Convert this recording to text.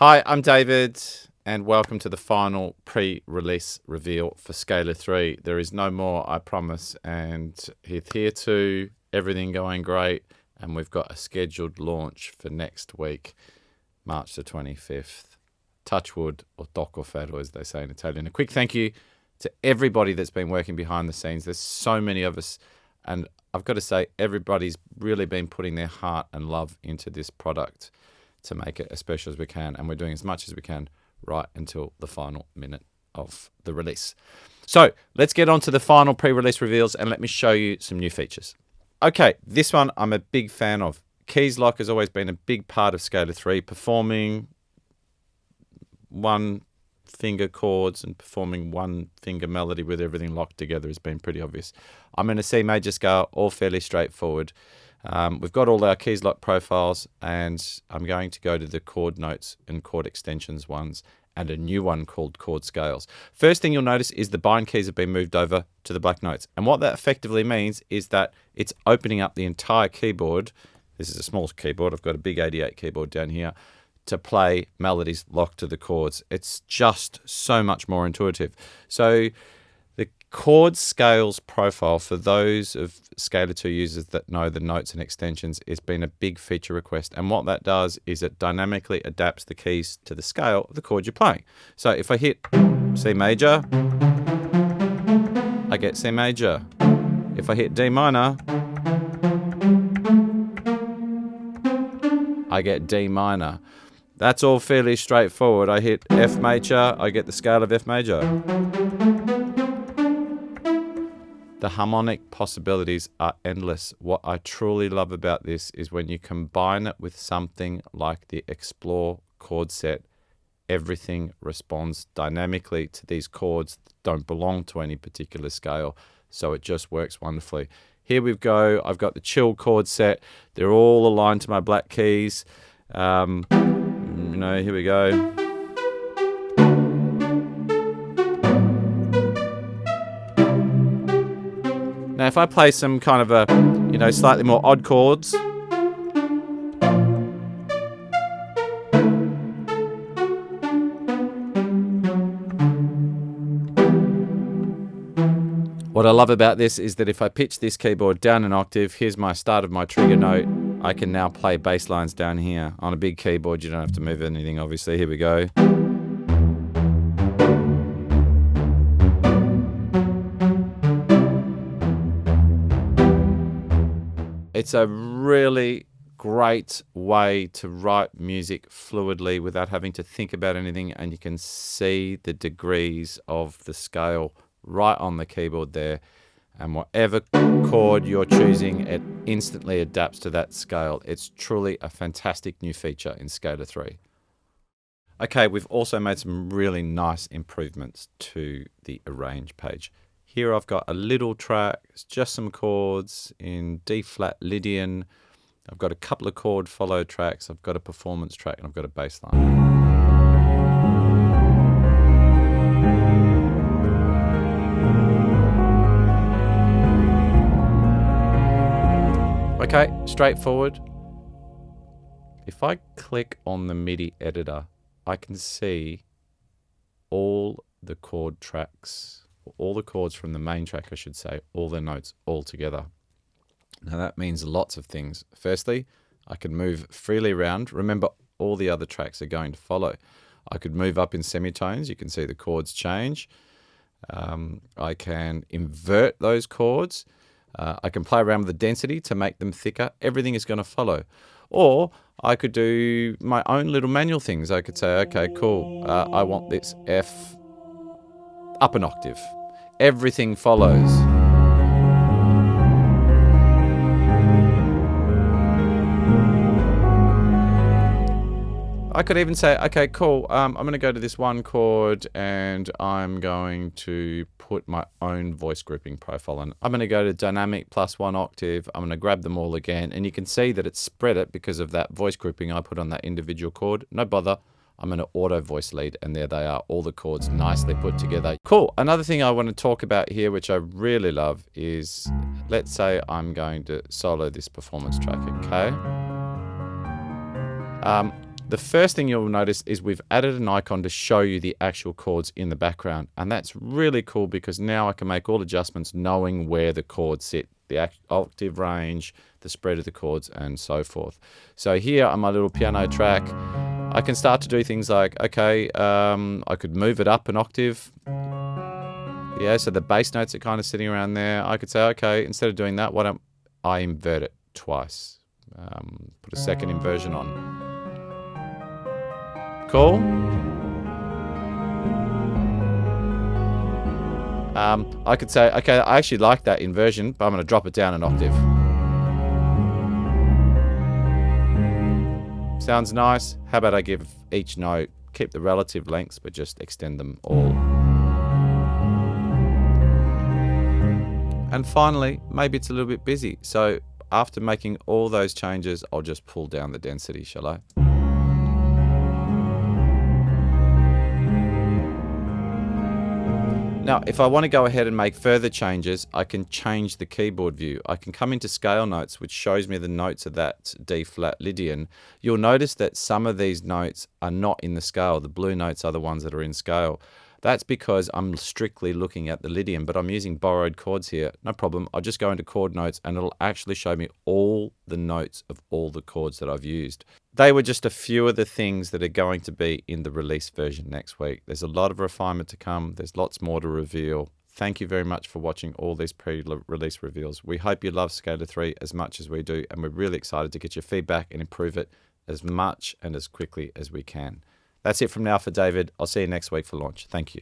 Hi, I'm David, and welcome to the final pre-release reveal for Scalar 3. There is no more, I promise, and here too, everything going great, and we've got a scheduled launch for next week, March the 25th. Touch wood, or tocco ferro, as they say in Italian. A quick thank you to everybody that's been working behind the scenes. There's so many of us, and I've got to say, everybody's really been putting their heart and love into this product to make it as special as we can, and we're doing as much as we can right until the final minute of the release. So let's get on to the final pre-release reveals, and let me show you some new features. Okay, this one I'm a big fan of. Keys lock has always been a big part of Scalar 3, performing one finger chords and performing one finger melody with everything locked together has been pretty obvious. I'm in a C major scale, all fairly straightforward. We've got all our keys lock profiles, and I'm going to go to the chord notes and chord extensions ones and a new one called chord scales. First thing you'll notice is the bind keys have been moved over to the black notes. And what that effectively means is that it's opening up the entire keyboard. This is a small keyboard. I've got a big 88 keyboard down here to play melodies locked to the chords. It's just so much more intuitive. So the chord scales profile, for those of Scalar 2 users that know the notes and extensions, has been a big feature request. And what that does is it dynamically adapts the keys to the scale of the chord you're playing. So if I hit C major, I get C major. If I hit D minor, I get D minor. That's all fairly straightforward. I hit F major, I get the scale of F major. The harmonic possibilities are endless. What I truly love about this is when you combine it with something like the Explore chord set, everything responds dynamically to these chords that don't belong to any particular scale, so it just works wonderfully. Here we go. I've got the Chill chord set. They're all aligned to my black keys. Here we go. Now, if I play some kind of a, slightly more odd chords, what I love about this is that if I pitch this keyboard down an octave, here's my start of my trigger note, I can now play bass lines down here. On a big keyboard, you don't have to move anything, obviously. Here we go. It's a really great way to write music fluidly without having to think about anything, and you can see the degrees of the scale right on the keyboard there. And whatever chord you're choosing, it instantly adapts to that scale. It's truly a fantastic new feature in Scalar 3. Okay, we've also made some really nice improvements to the arrange page. Here I've got a little track, it's just some chords in D flat Lydian. I've got a couple of chord follow tracks, I've got a performance track, and I've got a bass line. Okay, straightforward. If I click on the MIDI editor, I can see all the chord tracks, all the chords from the main track, I should say, all the notes all together. Now that means lots of things. Firstly, I can move freely around. Remember, all the other tracks are going to follow. I could move up in semitones. You can see the chords change. I can invert those chords. I can play around with the density to make them thicker. Everything is going to follow. Or I could do my own little manual things. I could say, okay, cool. I want this F up an octave. Everything follows. I could even say, okay, cool, I'm going to go to this one chord and I'm going to put my own voice grouping profile on. I'm going to go to dynamic plus one octave. I'm going to grab them all again. And you can see that it's spread it because of that voice grouping I put on that individual chord. No bother. I'm going to auto voice lead, and there they are, all the chords nicely put together. Cool. Another thing I want to talk about here, which I really love, is let's say I'm going to solo this performance track, okay? the first thing you'll notice is we've added an icon to show you the actual chords in the background. And that's really cool because now I can make all adjustments knowing where the chords sit, the octave range, the spread of the chords, and so forth. So here on my little piano track, I can start to do things like, okay, I could move it up an octave. Yeah, so the bass notes are kind of sitting around there. I could say, okay, instead of doing that, why don't I invert it twice? Put a second inversion on. Cool. I could say, okay, I actually like that inversion, but I'm going to drop it down an octave. Sounds nice. How about I give each note, keep the relative lengths, but just extend them all. And finally, maybe it's a little bit busy. So after making all those changes, I'll just pull down the density, shall I? Now, if I want to go ahead and make further changes, I can change the keyboard view. I can come into scale notes, which shows me the notes of that D flat Lydian. You'll notice that some of these notes are not in the scale. The blue notes are the ones that are in scale. That's because I'm strictly looking at the Lydian, but I'm using borrowed chords here. No problem. I'll just go into chord notes and it'll actually show me all the notes of all the chords that I've used. They were just a few of the things that are going to be in the release version next week. There's a lot of refinement to come. There's lots more to reveal. Thank you very much for watching all these pre-release reveals. We hope you love Scalar 3 as much as we do, and we're really excited to get your feedback and improve it as much and as quickly as we can. That's it from now for David. I'll see you next week for launch. Thank you.